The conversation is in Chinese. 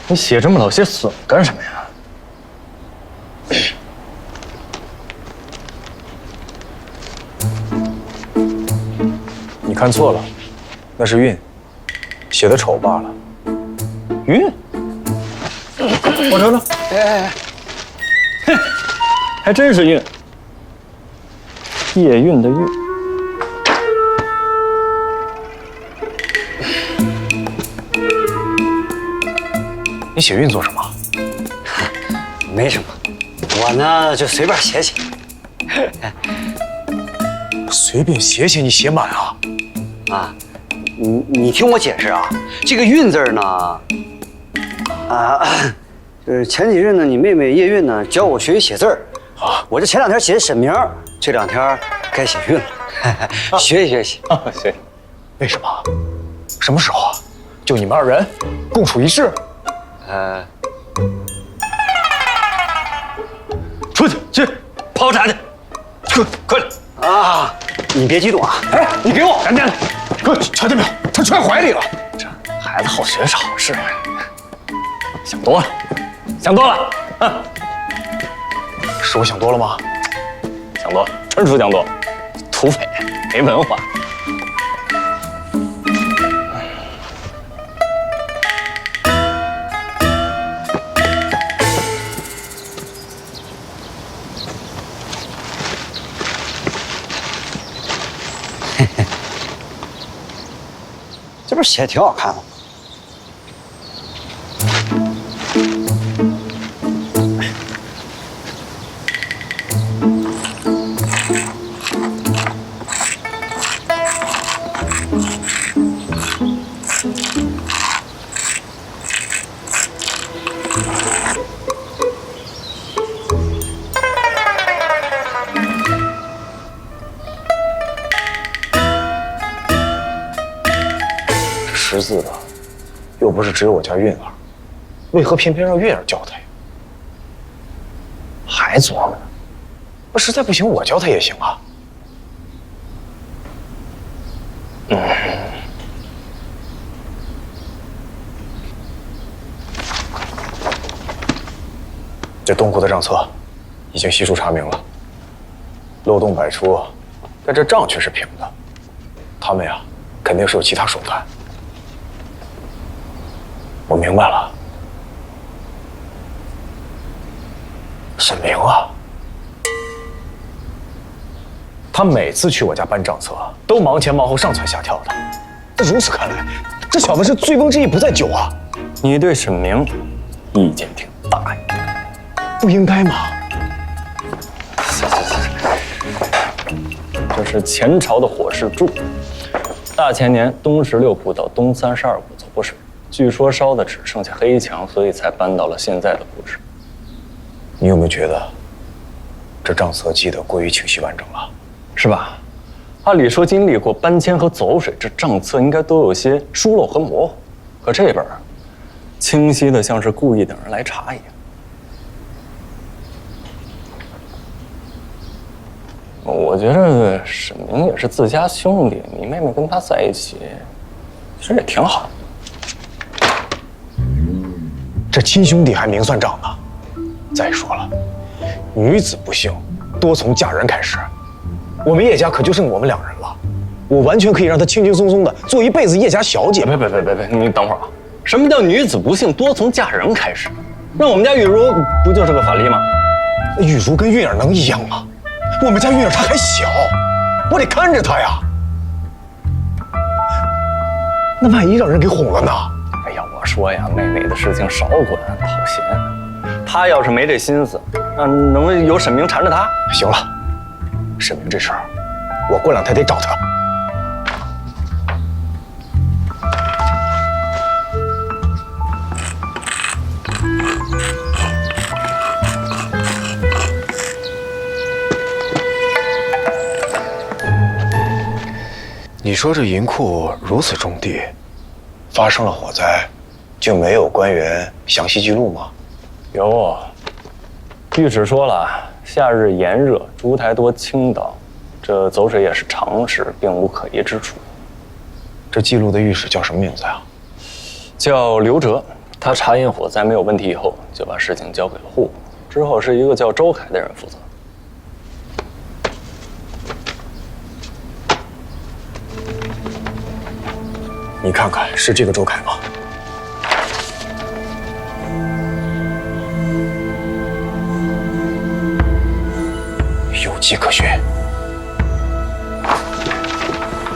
你写这么老些损干什么呀？你看错了，那是韵，写的丑罢了。韵，我瞅瞅，还真是韵，夜韵的韵。你写韵做什么？没什么，我呢就随便写写。随便写写，你写满啊？啊，你听我解释啊，这个韵字呢，前几日呢，你妹妹叶韵呢教我学习写字儿，啊，我这前2天写的沈明，这2天该写韵了，学习学习。行。为什么？什么时候啊？就你们2人共处一室？出去泡茶去，快点！啊，你别激动啊！哎，你给我，赶紧，哥，瞧见没有？他揣怀里了。这孩子好学是好事，想多了，想多了。是我想多了吗？想多了，纯属想多了，土匪没文化。这不是写的挺好看的吗？识字的，又不是只有我家韵儿，为何偏偏让韵儿教他呀？还琢磨呢？那实在不行，我教他也行啊。这东湖的账册已经悉数查明了，漏洞百出，但这账却是平的。他们呀，肯定是有其他手段。我明白了，沈明啊，他每次去我家搬账册，都忙前忙后、上蹿下跳的。那如此看来，这小子是醉翁之意不在酒啊！你对沈明意见挺大呀？不应该吗？这是前朝的火势柱，大前年东16铺到东32铺走过水。据说烧的只剩下黑墙，所以才搬到了现在的布置。你有没有觉得，这账册记得过于清晰完整了，是吧？按理说经历过搬迁和走水，这账册应该都有些疏漏和模糊，可这本清晰的像是故意等人来查一样。我觉得沈明也是自家兄弟，你妹妹跟他在一起，其实也挺好。这亲兄弟还明算账呢。再说了，女子不幸，多从嫁人开始。我们叶家可就剩我们2人了，我完全可以让她轻轻松松的做一辈子叶家小姐。别，你等会儿啊！什么叫女子不幸，多从嫁人开始？那我们家雨茹不就是个法力吗？雨茹跟韵儿能一样吗？我们家韵儿她还小，我得看着她呀。那万一让人给哄了呢？哎呀，我说呀，妹妹的事情少管，讨嫌。她要是没这心思，那能有沈明缠着她？行了，沈明这事儿，我过2天得找他。你说这银库如此重地，发生了火灾，就没有官员详细记录吗？有，御史说了，夏日炎热，烛台多倾倒，这走水也是常事，并无可疑之处。这记录的御史叫什么名字呀？叫刘哲，他查验火灾没有问题以后，就把事情交给了户部，之后是一个叫周凯的人负责。你看看，是这个周凯吗？有迹可循。